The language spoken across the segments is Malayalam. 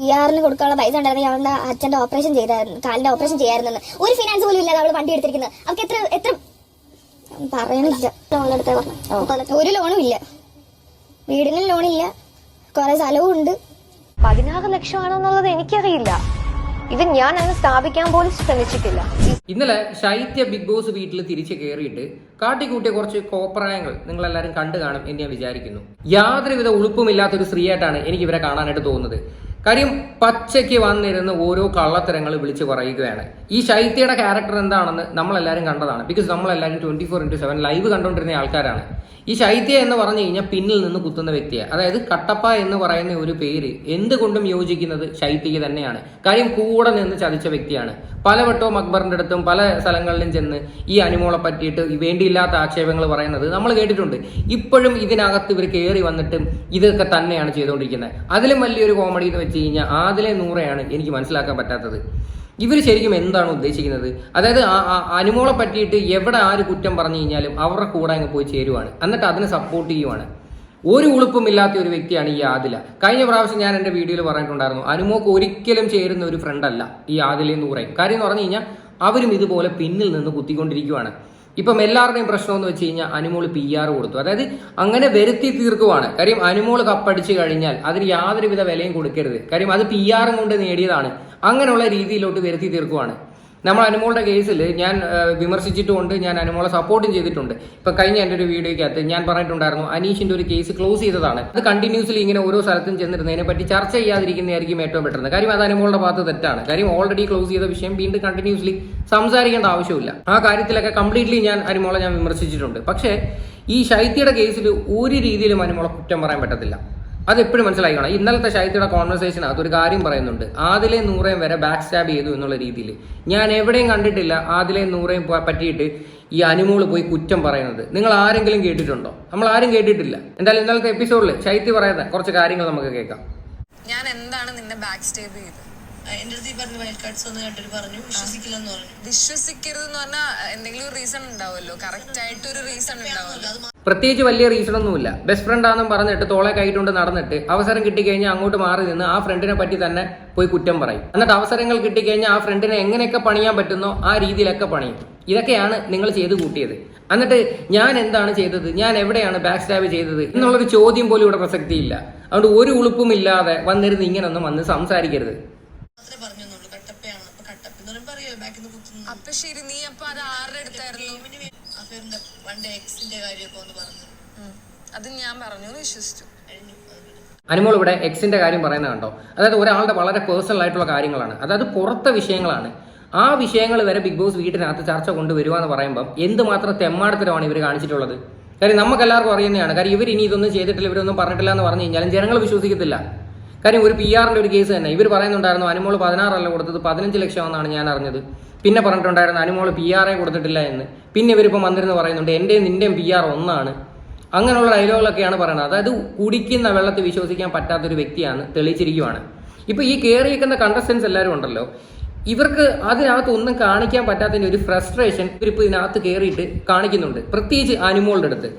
PR-ന് കൊടുക്കാനുള്ള പൈസ ഉണ്ടായിരുന്നെങ്കിൽ അവളുടെ അച്ഛന്റെ ഓപ്പറേഷൻ ചെയ്തായിരുന്നു, കാലിന്റെ ഓപ്പറേഷൻ ചെയ്യായിരുന്നു. ഒരു ഫിനാൻസ് പോലും ഇല്ലാതെ അവള് വണ്ടി എടുത്തിരിക്കുന്നത്. അവർക്ക് എത്ര പറയണില്ല. ലോണെടുത്തേ പറഞ്ഞു. ഒരു ലോണും ഇല്ല, വീടിനും ലോണില്ല, കുറെ സ്ഥലവും ഉണ്ട്. 16 ലക്ഷമാണെന്നുള്ളത് എനിക്കറിയില്ല. ഇവൻ ഞാൻ അതിനെ സ്ഥാപിക്കാൻ പോലും ശ്രമിച്ചിട്ടില്ല. ഇന്നലെ ശൈത്യ ബിഗ് ബോസ് വീട്ടിൽ തിരിച്ചു കയറിയിട്ട് കാട്ടിക്കൂട്ടിയ കുറച്ച് കോപ്രായങ്ങൾ നിങ്ങളെല്ലാവരും കണ്ടു കാണും എന്ന് ഞാൻ വിചാരിക്കുന്നു. യാതൊരുവിധ ഉളുപ്പുമില്ലാത്തൊരു സ്ത്രീയായിട്ടാണ് എനിക്ക് ഇവരെ കാണാനായിട്ട് തോന്നുന്നത്. കാര്യം പച്ചയ്ക്ക് വന്നിരുന്ന് ഓരോ കള്ളത്തരങ്ങൾ വിളിച്ചു പറയുകയാണ്. ഈ ശൈത്യയുടെ ക്യാരക്ടർ എന്താണെന്ന് നമ്മളെല്ലാവരും കണ്ടതാണ്. ബിക്കോസ് നമ്മളെല്ലാവരും 24/7 ലൈവ് കണ്ടുകൊണ്ടിരുന്ന ആൾക്കാരാണ്. ഈ ശൈത്യ എന്ന് പറഞ്ഞു കഴിഞ്ഞാൽ പിന്നിൽ നിന്ന് കുത്തുന്ന വ്യക്തിയാണ്. അതായത് കട്ടപ്പ എന്ന് പറയുന്ന ഒരു പേര് എന്തുകൊണ്ടും യോജിക്കുന്നത് ശൈത്യക്ക് തന്നെയാണ്. കാര്യം കൂടെ നിന്ന് ചതിച്ച വ്യക്തിയാണ്. പലവട്ടവും അക്ബറിന്റെ അടുത്തും പല സ്ഥലങ്ങളിലും ചെന്ന് ഈ അനുമോളെ പറ്റിയിട്ട് വേണ്ടിയില്ലാത്ത ആക്ഷേപങ്ങൾ പറയുന്നത് നമ്മൾ കേട്ടിട്ടുണ്ട്. ഇപ്പോഴും ഇതിനകത്ത് ഇവർ കയറി വന്നിട്ടും ഇതൊക്കെ തന്നെയാണ് ചെയ്തുകൊണ്ടിരിക്കുന്നത്. അതിലും വലിയൊരു കോമഡി എന്ന് വെച്ച് കഴിഞ്ഞാൽ ആദിലെ നൂറയാണ് എനിക്ക് മനസ്സിലാക്കാൻ പറ്റാത്തത്. ഇവർ ശരിക്കും എന്താണ് ഉദ്ദേശിക്കുന്നത്? അതായത് അനുമോളെ പറ്റിയിട്ട് എവിടെ ആര് കുറ്റം പറഞ്ഞു കഴിഞ്ഞാലും അവരുടെ കൂടെ അങ്ങ് പോയി ചേരുവാണ്, എന്നിട്ട് അതിനെ സപ്പോർട്ട് ചെയ്യുവാണ്. ഒരു ഉളുപ്പുമില്ലാത്ത ഒരു വ്യക്തിയാണ് ഈ ആദില. കഴിഞ്ഞ പ്രാവശ്യം ഞാൻ എൻ്റെ വീഡിയോയിൽ പറഞ്ഞിട്ടുണ്ടായിരുന്നു, അനുമോക്ക് ഒരിക്കലും ചേരുന്ന ഒരു ഫ്രണ്ടല്ല ഈ ആദിലയും നൂറയും. കാര്യം എന്ന് പറഞ്ഞു കഴിഞ്ഞാൽ അവരും ഇതുപോലെ പിന്നിൽ നിന്ന് കുത്തിക്കൊണ്ടിരിക്കുവാണ്. ഇപ്പം എല്ലാവരുടെയും പ്രശ്നം എന്ന് വെച്ച് കഴിഞ്ഞാൽ അനുമോൾ PR കൊടുത്തു, അതായത് അങ്ങനെ വരുത്തി തീർക്കുവാണ്. കാര്യം അനുമോൾ കപ്പടിച്ചു കഴിഞ്ഞാൽ അതിന് യാതൊരുവിധ വിലയും കൊടുക്കരുത്. കാര്യം അത് PR കൊണ്ട് നേടിയതാണ്. അങ്ങനെയുള്ള രീതിയിലോട്ട് വരുത്തി തീർക്കുവാണ്. നമ്മൾ അനുമോളുടെ കേസിൽ ഞാൻ വിമർശിച്ചിട്ടുമുണ്ട്, ഞാൻ അനുമോളെ സപ്പോർട്ടും ചെയ്തിട്ടുണ്ട്. ഇപ്പൊ കഴിഞ്ഞ എൻ്റെ ഒരു വീഡിയോയ്ക്കകത്ത് ഞാൻ പറഞ്ഞിട്ടുണ്ടായിരുന്നു അനീഷിന്റെ ഒരു കേസ് ക്ലോസ് ചെയ്തതാണ്. അത് കണ്ടിന്യൂസ്ലി ഇങ്ങനെ ഓരോ സ്ഥലത്തും ചെന്നിരുന്നതിനെ പറ്റി ചർച്ച ചെയ്യാതിരിക്കുന്നതായിരിക്കും ഏറ്റവും ബെറ്റർ. കാര്യം അത് അനുമോളുടെ ഭാഗത്ത് തെറ്റാണ്. കാര്യം ഓൾറെഡി ക്ലോസ് ചെയ്ത വിഷയം വീണ്ടും കണ്ടിന്യൂസ്ലി സംസാരിക്കേണ്ട ആവശ്യമില്ല. ആ കാര്യത്തിലൊക്കെ കംപ്ലീറ്റ്ലി അനുമോളെ ഞാൻ വിമർശിച്ചിട്ടുണ്ട്. പക്ഷേ ഈ ശൈത്യയുടെ കേസിൽ ഒരു രീതിയിലും അനുമോളെ കുറ്റം പറയാൻ പറ്റത്തില്ല. അതെപ്പോഴും മനസ്സിലാക്കണം. ഇന്നലത്തെ ശൈത്യയുടെ കോൺവെർസേഷനകത്ത് ഒരു കാര്യം പറയുന്നുണ്ട്, ആദിലെ നൂറേയും വരെ ബാക്ക് സ്റ്റാബ് ചെയ്തു എന്നുള്ള രീതിയിൽ. ഞാൻ എവിടെയും കണ്ടിട്ടില്ല ആദിലെ നൂറേയും പറ്റിയിട്ട് ഈ അനുമോള് പോയി കുറ്റം പറയുന്നത്. നിങ്ങൾ ആരെങ്കിലും കേട്ടിട്ടുണ്ടോ? നമ്മൾ ആരും കേട്ടിട്ടില്ല. എന്തായാലും ഇന്നലത്തെ എപ്പിസോഡിൽ ശൈത്യ പറയുന്ന കുറച്ച് കാര്യങ്ങൾ നമുക്ക് കേൾക്കാം. ഞാൻ എന്താണ് നിന്നെ ബാക്ക് സ്റ്റേബ് ചെയ്തത്? എന്റെ അടുത്ത് ഈ പറഞ്ഞ വൈൽഡ് കാർഡ്സ് ഒന്ന് കണ്ടിട്ട് പറഞ്ഞു വിശ്വസിക്കില്ലെന്ന് പറഞ്ഞു. വിശ്വസിക്കരുതെന്ന് പറഞ്ഞാൽ എന്തെങ്കിലും ഒരു റീസൺ ഉണ്ടാവുമല്ലോ, കറക്റ്റ് ആയിട്ട് ഒരു റീസൺ ഉണ്ടാവുമല്ലോ. പ്രത്യേകിച്ച് വലിയ റീസൺ ഒന്നുമില്ല. ബെസ്റ്റ് ഫ്രണ്ട് ആണെന്നും പറഞ്ഞിട്ട് തോളെ കൈയിട്ടുണ്ട് നടന്നിട്ട് അവസരം കിട്ടിക്കഴിഞ്ഞാൽ അങ്ങോട്ട് മാറി നിന്ന് ആ ഫ്രണ്ടിനെ പറ്റി തന്നെ പോയി കുറ്റം പറയും. എന്നിട്ട് അവസരങ്ങൾ കിട്ടിക്കഴിഞ്ഞാൽ ആ ഫ്രണ്ടിനെ എങ്ങനെയൊക്കെ പണിയാൻ പറ്റുന്നോ ആ രീതിയിലൊക്കെ പണിയും. ഇതൊക്കെയാണ് നിങ്ങൾ ചെയ്ത് കൂട്ടിയത്. എന്നിട്ട് ഞാൻ എന്താണ് ചെയ്തത്, ഞാൻ എവിടെയാണ് ബാക്ക് സ്റ്റാബ് ചെയ്തത് എന്നുള്ളൊരു ചോദ്യം പോലും ഇവിടെ പ്രസക്തിയില്ല. അതുകൊണ്ട് ഒരു ഉളുപ്പും ഇല്ലാതെ വന്നിരുന്ന് ഇങ്ങനൊന്നും വന്ന് സംസാരിക്കരുത്. അപ്പൊ ശരി, നീ അപ്പൊ അത് ആരുടെ അടുത്തായിരുന്നു? അത് ഞാൻ പറഞ്ഞു, വിശ്വസിച്ചു. അനുമോൾ ഇവിടെ എക്സിന്റെ കാര്യം പറയുന്നത് കണ്ടോ? അതായത് ഒരാളുടെ വളരെ പേഴ്സണൽ ആയിട്ടുള്ള കാര്യങ്ങളാണ്, അതായത് പുറത്തെ വിഷയങ്ങളാണ്. ആ വിഷയങ്ങൾ വരെ ബിഗ് ബോസ് വീട്ടിനകത്ത് ചർച്ച കൊണ്ടുവരിക എന്ന് പറയുമ്പോൾ എന്തുമാത്രം തെമ്മാടത്തരമാണ് ഇവർ കാണിച്ചിട്ടുള്ളത്. കാര്യം നമുക്ക് എല്ലാവർക്കും അറിയുന്നതാണ്. കാര്യം ഇവർ ഇനി ഇതൊന്നും ചെയ്തിട്ടില്ല, ഇവരൊന്നും പറഞ്ഞിട്ടില്ല എന്ന് പറഞ്ഞു കഴിഞ്ഞാലും ജനങ്ങൾ വിശ്വസിക്കത്തില്ല. കാര്യം ഒരു PR-ന്റെ ഒരു കേസ് തന്നെ ഇവർ പറയുന്നുണ്ടായിരുന്നു അനുമോൾ 16 അല്ല കൊടുത്തത് 15 ലക്ഷമെന്നാണ് ഞാൻ അറിഞ്ഞത്. പിന്നെ പറഞ്ഞിട്ടുണ്ടായിരുന്നു അനുമോൾ PR കൊടുത്തിട്ടില്ല എന്ന്. പിന്നെ ഇവരിപ്പം വന്നിരുന്ന് പറയുന്നുണ്ട് എന്റെയും നിന്റെയും PR ഒന്നാണ്. അങ്ങനെയുള്ള ഡയലോഗുകളൊക്കെയാണ് പറയുന്നത്. അതായത് കുടിക്കുന്ന വെള്ളത്തിൽ വിശ്വസിക്കാൻ പറ്റാത്തൊരു വ്യക്തിയാണ് തെളിയിച്ചിരിക്കുവാണ്. ഇപ്പൊ ഈ കയറിയിരിക്കുന്ന കണ്ടസ്റ്റൻസ് എല്ലാവരും ഉണ്ടല്ലോ, ഇവർക്ക് അതിനകത്ത് ഒന്നും കാണിക്കാൻ പറ്റാത്തതിന്റെ ഒരു ഫ്രസ്ട്രേഷൻ ഇവരിപ്പോൾ ഇതിനകത്ത് കയറിയിട്ട് കാണിക്കുന്നുണ്ട്, പ്രത്യേകിച്ച് അനുമോളുടെ അടുത്ത്.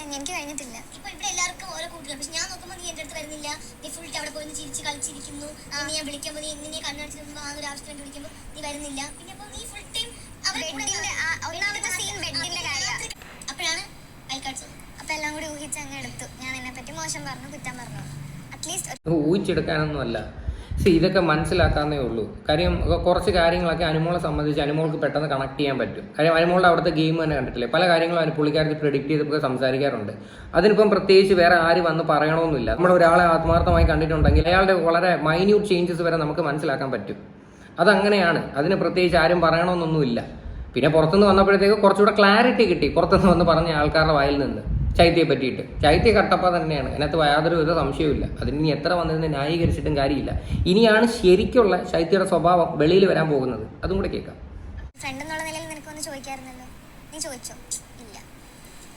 എനിക്ക് കഴിഞ്ഞിട്ടില്ല. ഇപ്പൊ ഇവിടെ എല്ലാവർക്കും ഓരോ കൂട്ടില്ല. പക്ഷെ ഞാൻ നോക്കുമ്പോൾ നീ എന്റെ അടുത്ത് വരുന്നില്ല. നീ ഫുൾ അവിടെ പോയി ചിരിച്ച് കളിച്ചിരിക്കുന്നു. ഞാൻ വിളിക്കുമ്പോൾ നീ നിന്നെ കണ്ണടിച്ചിരുന്നു. ആ ഒരു ആവശ്യത്തിന് വിളിക്കുമ്പോൾ നീ വരുന്നില്ല. പിന്നെ ഇപ്പൊ നീ ഫുൾ ടൈം ഒന്നാമത്തെ സീൻ ബെഡിന്റെ കാര്യമാണ്. അപ്പോഴാണ് വൈൽഡ്. അപ്പൊ എല്ലാം കൂടി ഊഹിച്ച് അങ്ങ് എടുത്തു. ഞാൻ എന്നെ പറ്റി മോശം പറഞ്ഞു, കുറ്റം പറഞ്ഞു. അറ്റ്ലീസ്റ്റ് ഊഹിച്ചെടുക്കാനൊന്നും അല്ല. ഇതൊക്കെ മനസ്സിലാക്കാന്നേ ഉള്ളൂ. കാര്യം കുറച്ച് കാര്യങ്ങളൊക്കെ അനുമോളെ സംബന്ധിച്ച് അനുമോൾക്ക് പെട്ടെന്ന് കണക്ട് ചെയ്യാൻ പറ്റും. കാര്യം അനുമോളുടെ അവിടുത്തെ ഗെയിം തന്നെ കണ്ടിട്ടില്ലേ, പല കാര്യങ്ങളും പുള്ളിക്കാരത്തിൽ പ്രെഡിക്റ്റ് ചെയ്തൊക്കെ സംസാരിക്കാറുണ്ട്. അതിനിപ്പം പ്രത്യേകിച്ച് വേറെ ആര് വന്ന് പറയണമെന്നില്ല. നമ്മൾ ഒരാളെ ആത്മാർത്ഥമായി കണ്ടിട്ടുണ്ടെങ്കിൽ അയാളുടെ വളരെ മൈന്യൂട്ട് ചേഞ്ചസ് വരെ നമുക്ക് മനസ്സിലാക്കാൻ പറ്റും. അതങ്ങനെയാണ്. അതിന് പ്രത്യേകിച്ച് ആരും പറയണമെന്നൊന്നുമില്ല. പിന്നെ പുറത്തുനിന്ന് വന്നപ്പോഴത്തേക്ക് കുറച്ചുകൂടെ ക്ലാരിറ്റി കിട്ടി പുറത്തുനിന്ന് വന്ന് പറഞ്ഞ ആൾക്കാരുടെ വായിൽ നിന്ന് ചൈത്യയെ പറ്റിയിട്ട്. ചൈത്യ കട്ടപ്പ തന്നെയാണ്, അതിനകത്ത് യാതൊരു വിധ സംശയവുമില്ല. അതിന് ഇനി എത്ര വന്നിരുന്ന് ന്യായീകരിച്ചിട്ടും കാര്യമില്ല. ഇനിയാണ് ശരിക്കുള്ള ശൈത്യയുടെ സ്വഭാവം വെളിയിൽ വരാൻ പോകുന്നത്. അതും കൂടെ കേൾക്കാം. ഫ്രണ്ട് എന്നുള്ള നിലയിൽ നിനക്ക് ഒന്ന് ചോദിക്കാറുണ്ടല്ലോ, നീ ചോദിച്ചോ? ഇല്ല.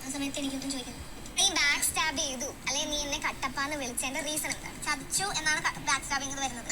ആ സമയത്ത് എനിക്കൊന്നും ചോദിക്കുന്നു. നീ ബാക്ക് സ്റ്റാബ് ചെയ്തു അല്ലെങ്കിൽ നീ എന്നെ കട്ടപ്പാന്ന് വിളിച്ചതിന്റെ റീസൺ എന്താണ്? ചതിച്ചു എന്നാണ് ബാക്ക് സ്റ്റാബിങ് വരുന്നത്.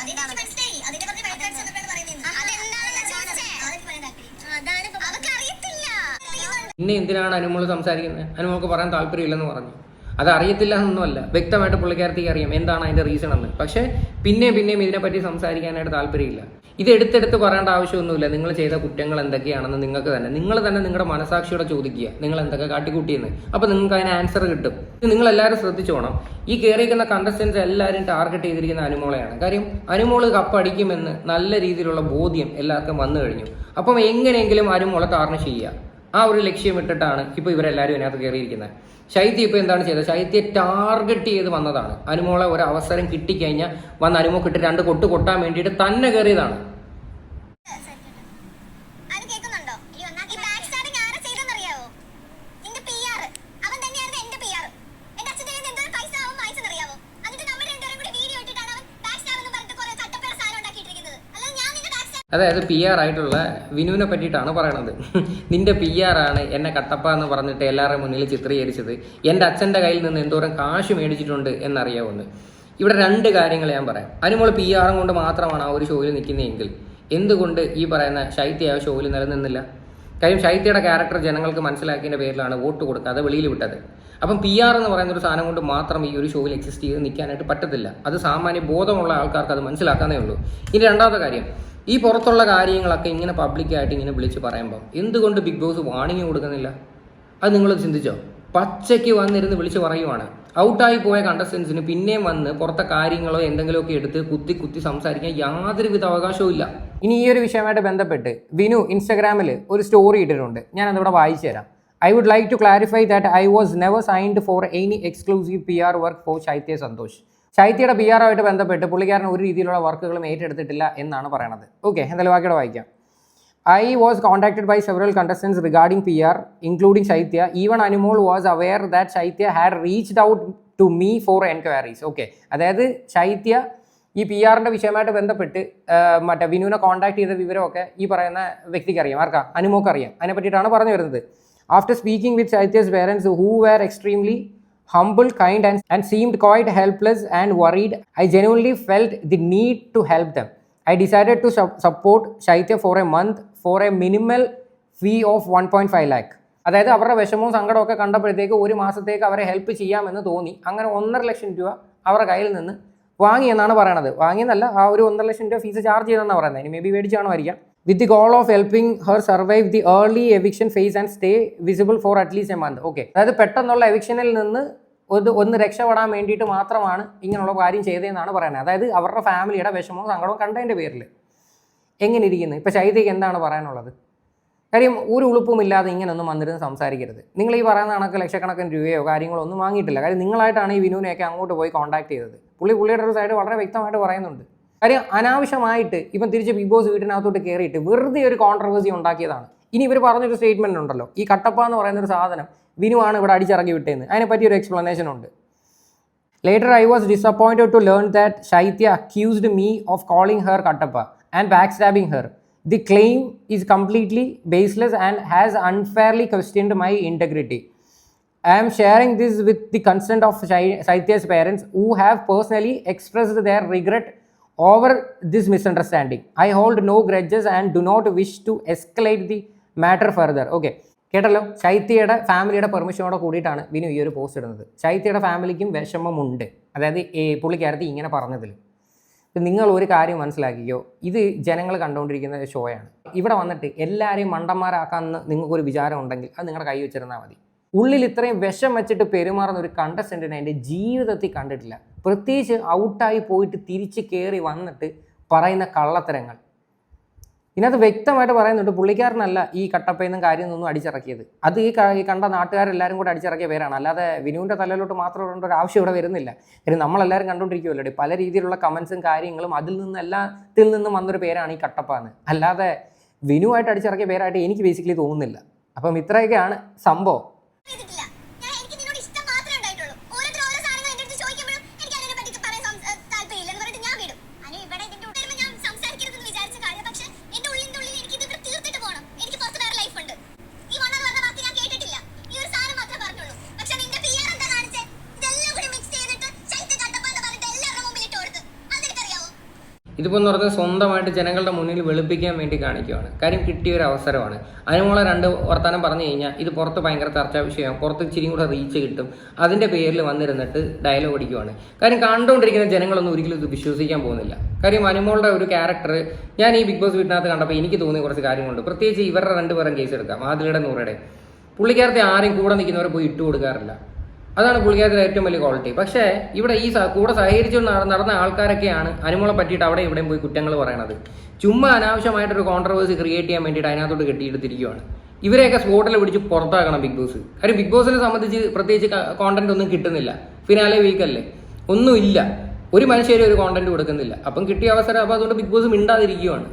പിന്നെ എന്തിനാണ് അനുമോള് സംസാരിക്കുന്നത്? അനുമോൾക്ക് പറയാൻ താല്പര്യമില്ലെന്ന് പറഞ്ഞു. അത് അറിയത്തില്ല എന്നൊന്നുമല്ല, വ്യക്തമായിട്ട് പുള്ളിക്കാരത്തേക്ക് അറിയാം എന്താണ് അതിൻ്റെ റീസൺ എന്ന്. പക്ഷേ പിന്നെയും ഇതിനെപ്പറ്റി സംസാരിക്കാനായിട്ട് താല്പര്യമില്ല. ഇത് എടുത്തെടുത്ത് പറയേണ്ട ആവശ്യമൊന്നുമില്ല. നിങ്ങൾ ചെയ്ത കുറ്റങ്ങൾ എന്തൊക്കെയാണെന്ന് നിങ്ങൾ തന്നെ നിങ്ങളുടെ മനസാക്ഷിയോടെ ചോദിക്കുക, നിങ്ങൾ എന്തൊക്കെ കാട്ടിക്കൂട്ടിയെന്ന്. അപ്പോൾ നിങ്ങൾക്ക് അതിന് ആൻസർ കിട്ടും. നിങ്ങൾ എല്ലാവരും ശ്രദ്ധിച്ചോണം, ഈ കയറിയിരിക്കുന്ന കണ്ടസ്റ്റൻസ് എല്ലാവരും ടാർഗറ്റ് ചെയ്തിരിക്കുന്ന അനുമോളെയാണ്. കാര്യം അനുമോള് കപ്പടിക്കുമെന്ന് നല്ല രീതിയിലുള്ള ബോധ്യം എല്ലാവർക്കും വന്നു കഴിഞ്ഞു. അപ്പം എങ്ങനെയെങ്കിലും അനുമോളെ ടാർണിഷ് ചെയ്യുക, ആ ഒരു ലക്ഷ്യമിട്ടിട്ടാണ് ഇപ്പോൾ ഇവരെല്ലാവരും ഇതിനകത്ത് കയറിയിരിക്കുന്നത്. ശൈത്യ ഇപ്പോൾ എന്താണ് ചെയ്തത്? ശൈത്യയെ ടാർഗറ്റ് ചെയ്ത് വന്നതാണ്. അനുമോളെ ഒരു അവസരം കിട്ടിക്കഴിഞ്ഞാൽ വന്ന് അനുമോക്കിട്ട് 2 കൊട്ട് കൊട്ടാൻ വേണ്ടിയിട്ട് തന്നെ കയറിയതാണ്. അതായത് PR ആയിട്ടുള്ള വിനുവിനെ പറ്റിയിട്ടാണ് പറയണത്. നിന്റെ PR ആണ് എന്നെ കട്ടപ്പ എന്ന് പറഞ്ഞിട്ട് എല്ലാവരുടെ മുന്നിൽ ചിത്രീകരിച്ചത്. എൻ്റെ അച്ഛൻ്റെ കയ്യിൽ നിന്ന് എന്തോരം കാശ് മേടിച്ചിട്ടുണ്ട് എന്നറിയാവുന്ന. ഇവിടെ 2 കാര്യങ്ങൾ ഞാൻ പറയാം. അനുമോൾ PR കൊണ്ട് മാത്രമാണ് ആ ഒരു ഷോയിൽ നിൽക്കുന്നതെങ്കിൽ എന്തുകൊണ്ട് ഈ പറയുന്ന ശൈത്യ ആ ഷോയിൽ നിലനിന്നില്ല? കാര്യം ശൈത്യയുടെ ക്യാരക്ടർ ജനങ്ങൾക്ക് മനസ്സിലാക്കിയതിൻ്റെ പേരിലാണ് വോട്ട് കൊടുക്കാതെ വെളിയിൽ വിട്ടത്. അപ്പം PR എന്ന് പറയുന്ന ഒരു സാധനം കൊണ്ട് മാത്രം ഈ ഒരു ഷോയിൽ എക്സിസ്റ്റ് ചെയ്ത് നിൽക്കാനായിട്ട് പറ്റത്തില്ല. അത് സാമാന്യ ബോധമുള്ള ആൾക്കാർക്ക് അത് മനസ്സിലാക്കാനേ ഉള്ളൂ. ഇനി രണ്ടാമത്തെ കാര്യം, ഈ പുറത്തുള്ള കാര്യങ്ങളൊക്കെ ഇങ്ങനെ പബ്ലിക്കായിട്ട് ഇങ്ങനെ വിളിച്ച് പറയുമ്പോൾ എന്തുകൊണ്ട് ബിഗ് ബോസ് വാണിംഗ് കൊടുക്കുന്നില്ല? അത് നിങ്ങൾ ചിന്തിച്ചോ? പച്ചയ്ക്ക് വന്നിരുന്ന് വിളിച്ച് പറയുവാണ്. ഔട്ടായി പോയ കണ്ടസ്റ്റൻസിന് പിന്നെയും വന്ന് പുറത്തെ കാര്യങ്ങളോ എന്തെങ്കിലുമൊക്കെ എടുത്ത് കുത്തി സംസാരിക്കാൻ യാതൊരുവിധ അവകാശവും ഇല്ല. ഇനി ഈ ഒരു വിഷയമായിട്ട് ബന്ധപ്പെട്ട് വിനു ഇൻസ്റ്റാഗ്രാമിൽ ഒരു സ്റ്റോറി ഇട്ടിട്ടുണ്ട്. ഞാൻ അതിവിടെ വായിച്ചു തരാം. I would like to clarify that I was never signed for any exclusive PR work for Shaithya Santhosh. ശൈത്യയുടെ PR ആയിട്ട് ബന്ധപ്പെട്ട് പുള്ളിക്കാരൻ ഒരു രീതിയിലുള്ള വർക്കുകളും ഏറ്റെടുത്തിട്ടില്ല എന്നാണ് പറയണത്. ഓക്കെ, എന്തായാലും ബാക്കിയുടെ വായിക്കാം. I was contacted by several contestants regarding PR, including Shaitya. Even Anmol was aware that Shaitya had reached out to me for enquiries. Okay, അതായത് ശൈത്യ ഈ PR-ൻ്റെ വിഷയമായിട്ട് ബന്ധപ്പെട്ട് മറ്റേ വിനുവിനെ കോൺടാക്ട് ചെയ്ത വിവരമൊക്കെ ഈ പറയുന്ന വ്യക്തിക്ക് അറിയാം. ആർക്കാ? അനുമോക്ക് അറിയാം. അതിനെ പറ്റിയിട്ടാണ് പറഞ്ഞു വരുന്നത്. After speaking with Shaitya's parents, who were extremely humble, kind and seemed quite helpless and worried, I genuinely felt the need to help them. I decided to support Shaitya for a month for a minimal fee of 1.5 lakh. അതായത് അവരുടെ വിഷമവും സങ്കടമൊക്കെ കണ്ടപ്പോഴത്തേക്ക് ഒരു മാസത്തേക്ക് അവരെ ഹെൽപ്പ് ചെയ്യാമെന്ന് തോന്നി. അങ്ങനെ 1.5 ലക്ഷം രൂപ അവരുടെ കയ്യിൽ നിന്ന് വാങ്ങിയെന്നാണ് പറയണത്. വാങ്ങിയെന്നല്ല, ആ ഒരു 1.5 ലക്ഷം രൂപ ഫീസ് ചാർജ് ചെയ്തെന്നാണ് പറയുന്നത്. ഇനി മേ ബി മേടിച്ചാണുമായിരിക്കാം. With the goal of helping her survive the early eviction phase and stay visible for at least a month. Okay, അതായത് പെട്ടെന്നുള്ള എവിക്ഷനിൽ നിന്ന് ഒന്ന് രക്ഷപ്പെടാൻ വേണ്ടിയിട്ട് മാത്രമാണ് ഇങ്ങനെയുള്ള കാര്യം ചെയ്തതെന്നാണ് പറയുന്നത്. അതായത് അവരുടെ ഫാമിലിയുടെ വിഷമവും സങ്കടവും കണ്ടതിൻ്റെ പേരിൽ. എങ്ങനെ ഇരിക്കുന്നു ഇപ്പോൾ ശൈത്യക്ക് എന്താണ് പറയാനുള്ളത്? കാര്യം ഒരു ഉളുപ്പുമില്ലാതെ ഇങ്ങനെയൊന്നും വന്നിരുന്ന് സംസാരിക്കരുത്. നിങ്ങൾ ഈ പറയുന്ന കണക്ക് ലക്ഷക്കണക്കിന് രൂപയോ കാര്യങ്ങളോ ഒന്നും വാങ്ങിയിട്ടില്ല. കാര്യം നിങ്ങളായിട്ടാണ് ഈ വിനുവിനെയൊക്കെ അങ്ങോട്ട് പോയി കോൺടാക്ട് ചെയ്തത്. പുള്ളിയുടെ ഒരു സൈഡ് വളരെ വ്യക്തമായിട്ട് പറയുന്നുണ്ട്. കാര്യം അനാവശ്യമായിട്ട് ഇപ്പം തിരിച്ച് ബിഗ് ബോസ് വീട്ടിനകത്തോട്ട് കയറിയിട്ട് വെറുതെ ഒരു കോൺട്രവേഴ്സി ഉണ്ടാക്കിയതാണ്. ഇനി ഇവർ പറഞ്ഞൊരു സ്റ്റേറ്റ്മെൻറ്റ് ഉണ്ടല്ലോ, ഈ കട്ടപ്പ എന്ന് പറയുന്നൊരു സാധനം വിനുവാണ് ഇവിടെ അടിച്ചിറക്കി വിട്ടതെന്ന്. അതിനെപ്പറ്റി ഒരു എക്സ്പ്ലനേഷൻ ഉണ്ട്. Later I was disappointed to learn that Shaitya accused me of calling her Kattappa and backstabbing her. The claim is completely baseless and has unfairly questioned my integrity. I am sharing this with the consent of Shaitya's parents, who have personally expressed their regret over this misunderstanding. I hold no grudges and do not wish to escalate the matter further. Okay, കേട്ടല്ലോ, ശൈത്യയുടെ ഫാമിലിയുടെ പെർമിഷനോടെ കൂടിയിട്ടാണ് വിനു ഈ ഒരു പോസ്റ്റ് ഇടുന്നത്. ശൈത്യയുടെ ഫാമിലിക്കും വിഷമമുണ്ട്, അതായത് പുള്ളിക്കാരത്തി ഇങ്ങനെ പറഞ്ഞതിൽ. നിങ്ങൾ ഒരു കാര്യം മനസ്സിലാക്കിയോ, ഇത് ജനങ്ങൾ കണ്ടുകൊണ്ടിരിക്കുന്ന ഷോയാണ്. ഇവിടെ വന്നിട്ട് എല്ലാവരെയും മണ്ടന്മാരാക്കാമെന്ന് നിങ്ങൾക്കൊരു വിചാരം ഉണ്ടെങ്കിൽ അത് നിങ്ങളുടെ കൈ വെച്ചിരുന്നാൽ മതി. ഉള്ളിൽ ഇത്രയും വിഷം വെച്ചിട്ട് പെരുമാറുന്ന ഒരു കണ്ടസ്റ്റൻറ്റിനെ എൻ്റെ ജീവിതത്തിൽ കണ്ടിട്ടില്ല. പ്രത്യേകിച്ച് ഔട്ടായി പോയിട്ട് തിരിച്ച് കയറി വന്നിട്ട് പറയുന്ന കള്ളത്തരങ്ങൾ. ഇതിനകത്ത് വ്യക്തമായിട്ട് പറയുന്നുണ്ട്, പുള്ളിക്കാരനല്ല ഈ കട്ടപ്പയിൽ നിന്നും കാര്യമൊന്നും അടിച്ചിറക്കിയത്. അത് ഈ കണ്ട നാട്ടുകാരെല്ലാവരും കൂടെ അടിച്ചിറക്കിയ പേരാണ്. അല്ലാതെ വിനുവിൻ്റെ തലയിലോട്ട് മാത്രം ഇടേണ്ട ഒരു ആവശ്യം ഇവിടെ വരുന്നില്ല. കാര്യം നമ്മളെല്ലാവരും കണ്ടുകൊണ്ടിരിക്കുമല്ലോ പല രീതിയിലുള്ള കമൻസും കാര്യങ്ങളും. അതിൽ നിന്നും വന്നൊരു പേരാണ് ഈ കട്ടപ്പ എന്ന്. അല്ലാതെ വിനുവായിട്ട് അടിച്ചിറക്കിയ പേരായിട്ട് എനിക്ക് ബേസിക്കലി തോന്നുന്നില്ല. അപ്പം ഇത്രയൊക്കെയാണ് സംഭവം. ഇതിപ്പോൾ എന്ന് പറഞ്ഞാൽ സ്വന്തമായിട്ട് ജനങ്ങളുടെ മുന്നിൽ വെളുപ്പിക്കാൻ വേണ്ടി കാണിക്കുകയാണ്. കാര്യം കിട്ടിയ ഒരു അവസരമാണ്. അതിനുള്ള 2 വർത്തമാനം പറഞ്ഞു കഴിഞ്ഞാൽ ഇത് പുറത്ത് ഭയങ്കര ചർച്ചാ വിഷയമാണ്, പുറത്ത് ഇച്ചിരിയും കൂടെ റീച്ച് കിട്ടും, അതിൻ്റെ പേരിൽ വന്നിരുന്നിട്ട് ഡയലോഗ് അടിക്കുവാണ്. കാര്യം കണ്ടുകൊണ്ടിരിക്കുന്ന ജനങ്ങളൊന്നും ഒരിക്കലും ഇത് വിശ്വസിക്കാൻ പോകുന്നില്ല. കാര്യം അനുമോളുടെ ഒരു ക്യാരക്ടർ ഞാൻ ഈ ബിഗ് ബോസ് വീട്ടിനകത്ത് കണ്ടപ്പോൾ എനിക്ക് തോന്നിയ കുറച്ച് കാര്യങ്ങളുണ്ട്. പ്രത്യേകിച്ച് ഇവരുടെ 2 പേരും കേസ് എടുക്കാം, ആദിലയുടെ നൂറയുടെ. പുള്ളിക്കാരത്തെ ആരെയും കൂടെ നിൽക്കുന്നവരെ പോയി ഇട്ട് കൊടുക്കാറില്ല. അതാണ് പുള്ളിക്കാരത്തിൻ്റെ ഏറ്റവും വലിയ ക്വാളിറ്റി. പക്ഷേ ഇവിടെ ഈ കൂടെ സഹകരിച്ചു നടന്ന ആൾക്കാരൊക്കെയാണ് അനുമോളെ പറ്റിയിട്ട് അവിടെ ഇവിടെയും പോയി കുറ്റങ്ങൾ പറയണത്. ചുമ്മാ അനാവശ്യമായിട്ടൊരു കോൺട്രവേഴ്സി ക്രിയേറ്റ് ചെയ്യാൻ വേണ്ടിയിട്ട് അതിനകത്തോട്ട് കെട്ടിയെടുത്തിരിക്കുകയാണ്. ഇവരെയൊക്കെ സ്പോട്ടിൽ പിടിച്ച് പുറത്താക്കണം ബിഗ് ബോസ്. കാര്യം ബിഗ് ബോസിനെ സംബന്ധിച്ച് പ്രത്യേകിച്ച് കോണ്ടന്റ് ഒന്നും കിട്ടുന്നില്ല. ഫിനാലെ വീക്കല്ലേ, ഒന്നുമില്ല, ഒരു മനുഷ്യരും ഒരു കോണ്ടന്റ് കൊടുക്കുന്നില്ല. അപ്പം കിട്ടിയ അവസരം അപ്പോൾ അതുകൊണ്ട് ബിഗ് ബോസ് മിണ്ടാതിരിക്കുകയാണ്.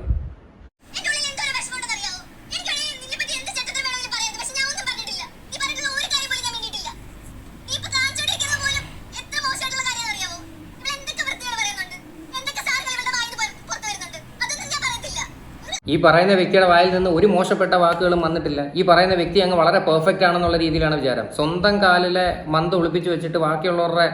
ഈ പറയുന്ന വ്യക്തിയുടെ വായിൽ നിന്ന് ഒരു മോശപ്പെട്ട വാക്കുകളും വന്നിട്ടില്ല. ഈ പറയുന്ന വ്യക്തി അങ്ങ് വളരെ പെർഫെക്റ്റ് ആണെന്നുള്ള രീതിയിലാണ് വിചാരം. സ്വന്തം കാലിലെ മന്ത് ഒളിപ്പിച്ച് വെച്ചിട്ട് ബാക്കിയുള്ളവരുടെ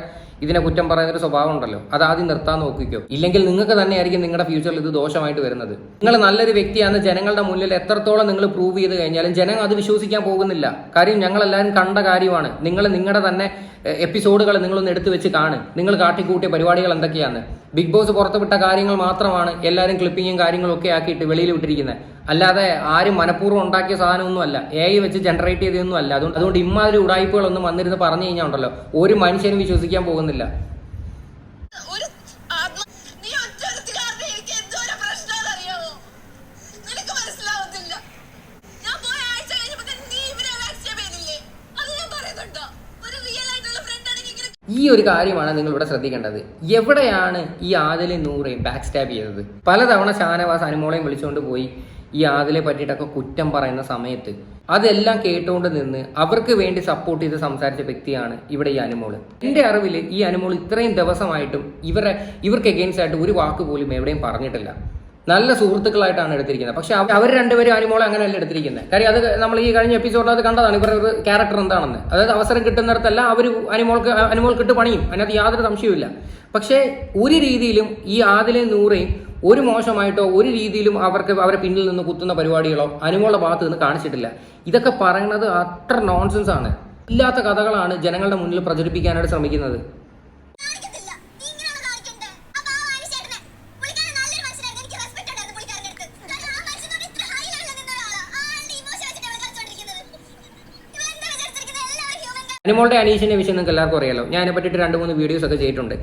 ഇതിനെ കുറ്റം പറയുന്നൊരു സ്വഭാവം ഉണ്ടല്ലോ, അത് ആദ്യം നിർത്താൻ നോക്കിക്കോ. ഇല്ലെങ്കിൽ നിങ്ങൾക്ക് തന്നെയായിരിക്കും നിങ്ങളുടെ ഫ്യൂച്ചറിൽ ഇത് ദോഷമായിട്ട് വരുന്നത്. നിങ്ങൾ നല്ലൊരു വ്യക്തിയാണെന്ന് ജനങ്ങളുടെ മുന്നിൽ എത്രത്തോളം നിങ്ങൾ പ്രൂവ് ചെയ്ത് കഴിഞ്ഞാലും ജനങ്ങൾ അത് വിശ്വസിക്കാൻ പോകുന്നില്ല. കാര്യം ഞങ്ങളെല്ലാവരും കണ്ട കാര്യമാണ്. നിങ്ങൾ നിങ്ങളുടെ തന്നെ എപ്പിസോഡുകൾ നിങ്ങളൊന്ന് എടുത്തു വെച്ച് കാണും, നിങ്ങൾ കാട്ടിക്കൂട്ടിയ പരിപാടികൾ എന്തൊക്കെയാണ്. ബിഗ് ബോസ് പുറത്തുവിട്ട കാര്യങ്ങൾ മാത്രമാണ് എല്ലാവരും ക്ലിപ്പിങ്ങും കാര്യങ്ങളും ഒക്കെ ആക്കിയിട്ട് വെളിയിൽ വിട്ടിരിക്കുന്നത്. അല്ലാതെ ആരും മനഃപൂർവ്വം ഉണ്ടാക്കിയ സാധനമൊന്നും അല്ല, AI വെച്ച് ജനറേറ്റ് ചെയ്തൊന്നും അല്ല. അതുകൊണ്ട് ഇമാതിരി ഉടായ്പകളൊന്നും വന്നിരുന്ന് പറഞ്ഞു കഴിഞ്ഞാൽ ഉണ്ടല്ലോ ഒരു മനുഷ്യനും വിശ്വസിക്കാൻ പോകുന്നില്ല. ഈ ഒരു കാര്യമാണ് നിങ്ങൾ ഇവിടെ ശ്രദ്ധിക്കേണ്ടത്. എവിടെയാണ് ഈ ആദിലെ നൂറേയും ബാക്ക് സ്റ്റാബ് ചെയ്തത്? പലതവണ ഷാനവാസ് അനുമോളെയും വിളിച്ചുകൊണ്ട് പോയി ഈ ആദിലെ പറ്റിയിട്ടൊക്കെ കുറ്റം പറയുന്ന സമയത്ത് അതെല്ലാം കേട്ടുകൊണ്ട് നിന്ന് അവർക്ക് വേണ്ടി സപ്പോർട്ട് ചെയ്ത് സംസാരിച്ച വ്യക്തിയാണ് ഇവിടെ ഈ അനുമോള്. എൻ്റെ അറിവിൽ ഈ അനുമോൾ ഇത്രയും ദിവസമായിട്ടും ഇവർക്ക് എഗെയിൻസ്റ്റ് ആയിട്ട് ഒരു വാക്ക് പോലും എവിടെയും പറഞ്ഞിട്ടില്ല. നല്ല സുഹൃത്തുക്കളായിട്ടാണ് എടുത്തിരിക്കുന്നത്. പക്ഷെ അവർ 2 പേരും അനുമോളെ അങ്ങനെയല്ല എടുത്തിരിക്കുന്നത്. കാര്യം അത് നമ്മൾ ഈ കഴിഞ്ഞ എപ്പിസോഡിൽ അത് കണ്ടതാണ് ഇവരുടെ ക്യാരക്ടർ എന്താണെന്ന്. അതായത് അവസരം കിട്ടുന്നിടത്തല്ല അവർ അനുമോൾക്കിട്ട് പണിയും, അതിനകത്ത് യാതൊരു സംശയവുമില്ല. പക്ഷേ ഒരു രീതിയിലും ഈ ആദിലെ നൂറേയും ഒരു മോശമായിട്ടോ ഒരു രീതിയിലും അവരെ പിന്നിൽ നിന്ന് കുത്തുന്ന പരിപാടികളോ അനുമോളുടെ ഭാഗത്ത് നിന്ന് കാണിച്ചിട്ടില്ല. ഇതൊക്കെ പറയുന്നത് അത്ര നോൺസെൻസ് ആണ്. ഇല്ലാത്ത കഥകളാണ് ജനങ്ങളുടെ മുന്നിൽ പ്രചരിപ്പിക്കാനായിട്ട് ശ്രമിക്കുന്നത്. അനുമോളുടെ അനീഷിന്റെ വിഷയം നിങ്ങൾക്ക് എല്ലാവർക്കും അറിയാലോ. ഞാൻ അതിനെ പറ്റിയിട്ട് 2-3 വീഡിയോസ് ഒക്കെ ചെയ്തിട്ടുണ്ട്.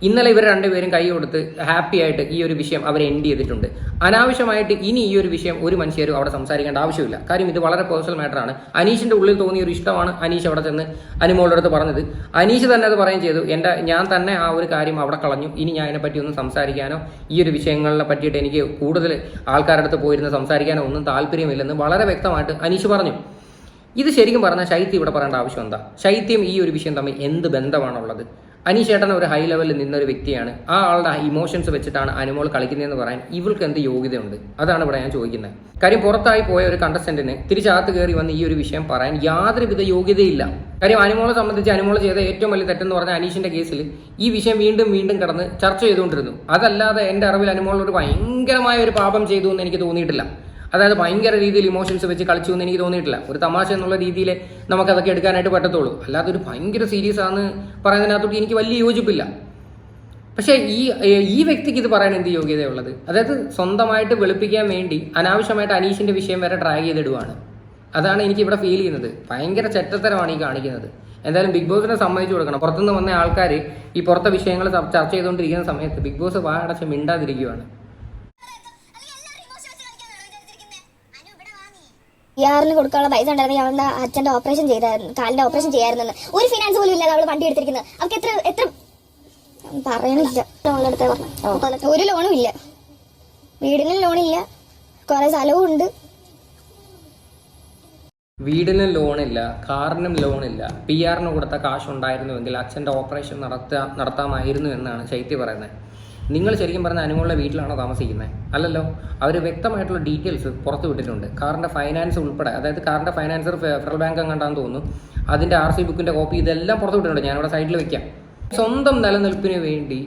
ഇന്നലെ ഇവർ 2 പേരും കൈ കൊടുത്ത് ഹാപ്പി ആയിട്ട് ഈ ഒരു വിഷയം അവർ എൻഡ് ചെയ്തിട്ടുണ്ട്. അനാവശ്യമായിട്ട് ഇനി ഈ ഒരു വിഷയം ഒരു മനുഷ്യരും അവിടെ സംസാരിക്കേണ്ട ആവശ്യമില്ല. കാര്യം ഇത് വളരെ പേഴ്സണൽ മാറ്ററാണ്. അനീഷിന്റെ ഉള്ളിൽ തോന്നിയ ഒരു ഇഷ്ടമാണ് അനീഷ് അവിടെ ചെന്ന് അനുമോളുടെ അടുത്ത് പറഞ്ഞത്. അനീഷ് തന്നെ അത് പറയുകയും ചെയ്തു, ഞാൻ തന്നെ ആ ഒരു കാര്യം അവിടെ കളഞ്ഞു, ഇനി ഞാൻ അതിനെപ്പറ്റി ഒന്നും സംസാരിക്കാനോ ഈ ഒരു വിഷയങ്ങളെ പറ്റിയിട്ട് എനിക്ക് കൂടുതൽ ആൾക്കാരുടെ അടുത്ത് പോയിരുന്ന് സംസാരിക്കാനോ ഒന്നും താല്പര്യമില്ലെന്ന് വളരെ വ്യക്തമായിട്ട് അനീഷ് പറഞ്ഞു. ഇത് ശരിക്കും പറഞ്ഞാൽ ശൈത്യം ഇവിടെ പറയേണ്ട ആവശ്യം എന്താ? ശൈത്യം ഈ ഒരു വിഷയം തമ്മിൽ എന്ത് ബന്ധമാണുള്ളത്? അനീഷ് ചേട്ടൻ ഒരു ഹൈ ലെവലിൽ നിന്നൊരു വ്യക്തിയാണ്. ആ ആളുടെ ഇമോഷൻസ് വെച്ചിട്ടാണ് അനുമോൾ കളിക്കുന്നതെന്ന് പറയാൻ ഇവൾക്ക് എന്ത് യോഗ്യതയുണ്ട്? അതാണ് ഇവിടെ ഞാൻ ചോദിക്കുന്നത്. കാര്യം പുറത്തായി പോയ ഒരു കണ്ടസ്റ്റന്റിന് തിരിച്ചകത്ത് കയറി വന്ന് ഈ ഒരു വിഷയം പറയാൻ യാതൊരുവിധ യോഗ്യതയില്ല. കാര്യം അനുമോളെ സംബന്ധിച്ച് അനുമോൾ ചെയ്ത ഏറ്റവും വലിയ തെറ്റെന്ന് പറഞ്ഞാൽ അനീഷിന്റെ കേസിൽ ഈ വിഷയം വീണ്ടും വീണ്ടും കടന്ന് ചർച്ച ചെയ്തുകൊണ്ടിരുന്നു. അതല്ലാതെ എൻ്റെ അറിവിൽ അനുമോൾ ഒരു ഭയങ്കരമായ ഒരു പാപം ചെയ്തു എന്ന് എനിക്ക് തോന്നിയിട്ടില്ല. അതായത് ഭയങ്കര രീതിയിൽ ഇമോഷൻസ് വെച്ച് കളിച്ചു എന്ന് എനിക്ക് തോന്നിയിട്ടില്ല. ഒരു തമാശ എന്നുള്ള രീതിയിൽ നമുക്കതൊക്കെ എടുക്കാനായിട്ട് പറ്റത്തുള്ളൂ. അല്ലാതെ ഒരു ഭയങ്കര സീരിയസ് ആണെന്ന് പറയുന്നതിനകത്തോട്ട് എനിക്ക് വലിയ യോജിപ്പില്ല. പക്ഷേ ഈ വ്യക്തിക്ക് ഇത് പറയാൻ എന്ത് യോഗ്യതയുള്ളത്? അതായത് സ്വന്തമായിട്ട് വെളുപ്പിക്കാൻ വേണ്ടി അനാവശ്യമായിട്ട് അനീഷിന്റെ വിഷയം വരെ ഡ്രാഗ് ചെയ്തിടുവാണ്. അതാണ് എനിക്ക് ഇവിടെ ഫീൽ ചെയ്യുന്നത്. ഭയങ്കര ചെറ്റത്തരമാണ് ഈ കാണിക്കുന്നത്. എന്തായാലും ബിഗ് ബോസിനെ സമ്മതിച്ചു കൊടുക്കണം. പുറത്തുനിന്ന് വന്ന ആൾക്കാർ ഈ പുറത്തെ വിഷയങ്ങൾ ചർച്ച ചെയ്തുകൊണ്ടിരിക്കുന്ന സമയത്ത് ബിഗ് ബോസ് വായടച്ച് മിണ്ടാതിരിക്കുകയാണ്. യാറിന് കൊടുക്കാനുള്ള പൈസ ഉണ്ടായിരുന്നെങ്കിൽ അവളുടെ അച്ഛന്റെ ഓപ്പറേഷൻ ചെയ്തായിരുന്നു, കാലിന്റെ ഓപ്പറേഷൻ ചെയ്യായിരുന്നു. ഒരു ഫിനാൻസ് പോലും ഇല്ലാതെ അവള് വണ്ടി എടുത്തിരിക്കുന്നത്. അവർക്ക് എത്ര പറയണില്ല. ലോണെടുത്തേ പറഞ്ഞു. ഒരു ലോണും ഇല്ല, വീടിനും ലോണില്ല, കുറെ സ്ഥലവും ഉണ്ട്. വീടിനും ലോണില്ല, കാറിനും ലോണില്ല. PR കൊടുത്ത കാശുണ്ടായിരുന്നുവെങ്കിൽ അച്ഛൻ്റെ ഓപ്പറേഷൻ നടത്താമായിരുന്നു എന്നാണ് ശൈത്യ പറയുന്നത്. നിങ്ങൾ ശരിക്കും പറഞ്ഞാൽ അനുമോളുടെ വീട്ടിലാണോ താമസിക്കുന്നത്? അല്ലല്ലോ. അവർ വ്യക്തമായിട്ടുള്ള ഡീറ്റെയിൽസ് പുറത്തു വിട്ടിട്ടുണ്ട്. കാറിൻ്റെ ഫൈനാൻസ് ഉൾപ്പെടെ, അതായത് കാറിൻ്റെ ഫൈനാൻസർ ഫെഡറൽ ബാങ്ക് എങ്ങാണ്ടാന്ന് തോന്നുന്നു, അതിൻ്റെ RC ബുക്കിൻ്റെ കോപ്പി ഇതെല്ലാം പുറത്തു വിട്ടിട്ടുണ്ട്. ഞാനിവിടെ സൈഡിൽ വെക്കാം. സ്വന്തം നിലനിൽപ്പിന് വേണ്ടി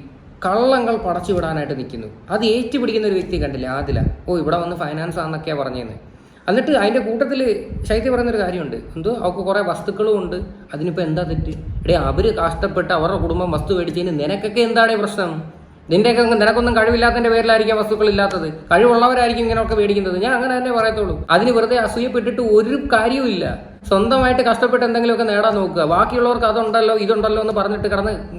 കള്ളങ്ങൾ പടച്ചു വിടാനായിട്ട് നിൽക്കുന്നു. അത് ഏറ്റുപിടിക്കുന്ന ഒരു വ്യക്തി കണ്ടില്ല, ആദില. ഇവിടെ വന്ന് ഫൈനാൻസ് ആണെന്നൊക്കെയാണ് പറഞ്ഞതെന്ന്. എന്നിട്ട് അതിൻ്റെ കൂട്ടത്തിൽ ശൈത്യ പറയുന്നൊരു കാര്യമുണ്ട്, എന്തോ അവർക്ക് കുറേ വസ്തുക്കളും ഉണ്ട്, അതിനിപ്പോൾ എന്താ തെറ്റ്? അവർ കഷ്ടപ്പെട്ട് അവരുടെ കുടുംബം വസ്തു മേടിച്ചതിന് നിനക്കൊക്കെ എന്താണ് പ്രശ്നം? നിനക്കൊന്നും കഴിവില്ലാത്തതിന്റെ പേരിലായിരിക്കും വസ്തുക്കൾ ഇല്ലാത്തത്. കഴിവുള്ളവരായിരിക്കും ഇങ്ങനെയൊക്കെ മേടിക്കുന്നത്. ഞാൻ അങ്ങനെ തന്നെ പറയത്തുള്ളൂ. അതിന് വെറുതെ അസൂയപ്പെട്ടിട്ട് ഒരു കാര്യവുമില്ല. സ്വന്തമായിട്ട് കഷ്ടപ്പെട്ട് എന്തെങ്കിലുമൊക്കെ നേടാൻ നോക്കുക. ബാക്കിയുള്ളവർക്ക് അതുണ്ടല്ലോ ഇതുണ്ടല്ലോ എന്ന് പറഞ്ഞിട്ട്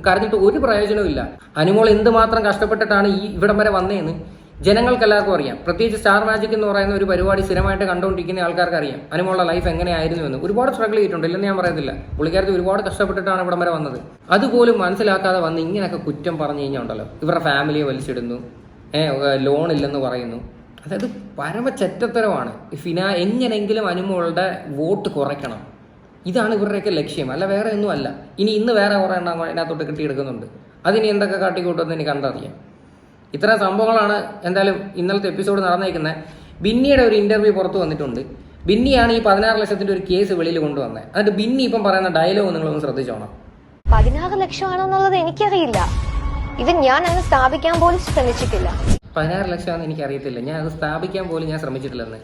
കരഞ്ഞിട്ട് ഒരു പ്രയോജനവും ഇല്ല. അനുമോൾ എന്തുമാത്രം കഷ്ടപ്പെട്ടിട്ടാണ് ഇവിടം വരെ വന്നതെന്ന് ജനങ്ങൾക്ക് എല്ലാവർക്കും അറിയാം. പ്രത്യേകിച്ച് സ്റ്റാർ മാജിക് എന്ന് പറയുന്ന ഒരു പരിപാടി സ്ഥിരമായിട്ട് കണ്ടുകൊണ്ടിരിക്കുന്ന ആൾക്കാർക്ക് അറിയാം അനുമോളുടെ ലൈഫ് എങ്ങനെയായിരുന്നു എന്ന്. ഒരുപാട് സ്ട്രഗിൾ ചെയ്തിട്ടുണ്ട്, ഇല്ലെന്ന് ഞാൻ പറയുന്നില്ല. പുള്ളിക്കാരത്തി ഒരുപാട് കഷ്ടപ്പെട്ടിട്ടാണ് ഇവിടം വരെ വന്നത്. അതുപോലും മനസ്സിലാക്കാതെ വന്ന് ഇങ്ങനെയൊക്കെ കുറ്റം പറഞ്ഞു കഴിഞ്ഞാൽ ഉണ്ടല്ലോ, ഇവരുടെ ഫാമിലിയെ വലിച്ചിടുന്നു, ലോൺ ഇല്ലെന്ന് പറയുന്നു. അതായത് പരമ ചെറ്റത്തരമാണ്. എങ്ങനെങ്കിലും അനുമോളുടെ വോട്ട് കുറയ്ക്കണം, ഇതാണ് ഇവരുടെയൊക്കെ ലക്ഷ്യം, അല്ല വേറെ ഒന്നും അല്ല. ഇന്ന് വേറെ കുറേ എണ്ണം അതിനകത്തോട്ട് കിട്ടിയെടുക്കുന്നുണ്ട്. അതിനി എന്തൊക്കെ കാട്ടിക്കൂട്ടുമെന്ന് എനിക്ക് കണ്ടറിയാം. ഇത്തരം സംഭവങ്ങളാണ് എന്തായാലും ഇന്നലത്തെ എപ്പിസോഡ് നടന്നേക്കുന്നത്. ബിന്നിയുടെ ഒരു ഇന്റർവ്യൂ പുറത്തു വന്നിട്ടുണ്ട്. ബിന്നിയാണ് ഈ 16 ലക്ഷത്തിന്റെ ഒരു കേസ് വെളിയിൽ കൊണ്ടുവന്നത്. എന്നിട്ട് ബിന്നി ഇപ്പം പറയുന്ന ഡയലോഗ് നിങ്ങളൊന്ന് ശ്രദ്ധിച്ചോണം. 16 ലക്ഷമാണെന്നുള്ളത് എനിക്കറിയില്ല. ഞാൻ അതിനെ സ്ഥാപിക്കാൻ പോലും ശ്രമിച്ചിട്ടില്ല. 16 ലക്ഷമാണെന്ന് എനിക്കറിയത്തില്ല, ഞാൻ അത് സ്ഥാപിക്കാൻ പോലും ഞാൻ ശ്രമിച്ചിട്ടില്ലെന്ന്.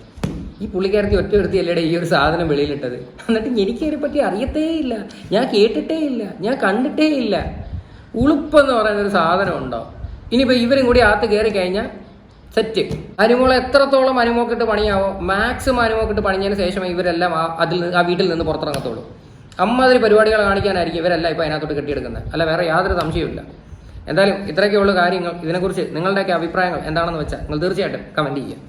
ഈ പുള്ളിക്കാരത്തി ഒറ്റ എടുത്തിയല്ലേടെ ഈ ഒരു സാധനം വെളിയിലിട്ടത്. എന്നിട്ട് എനിക്ക് അതിനെപ്പറ്റി അറിയത്തേ ഇല്ല, ഞാൻ കേട്ടിട്ടേ ഇല്ല, ഞാൻ കണ്ടിട്ടേ ഇല്ല. ഉളുപ്പെന്ന് പറയുന്നൊരു സാധനം ഉണ്ടോ? ഇനിയിപ്പോൾ ഇവരും കൂടി അകത്ത് കയറി കഴിഞ്ഞാൽ സെറ്റ്. അനുമോളെ എത്രത്തോളം അനുമോക്കിട്ട് പണിയാവോ മാക്സിമം അനുമോക്കിട്ട് പണിഞ്ഞതിന് ശേഷം ഇവരെല്ലാം ആ വീട്ടിൽ നിന്ന് പുറത്തിറങ്ങത്തുള്ളൂ. അമ്മാതിരി പരിപാടികൾ കാണിക്കാനായിരിക്കും ഇവരെല്ലാം ഇപ്പോൾ അതിനകത്തോട്ട് കെട്ടിയെടുക്കുന്നത്, അല്ല വേറെ യാതൊരു സംശയവുമില്ല. എന്തായാലും ഇത്രയൊക്കെയുള്ള കാര്യങ്ങൾ. ഇതിനെക്കുറിച്ച് നിങ്ങളുടെയൊക്കെ അഭിപ്രായങ്ങൾ എന്താണെന്ന് വെച്ചാൽ നിങ്ങൾ തീർച്ചയായിട്ടും കമൻറ്റ് ചെയ്യുക.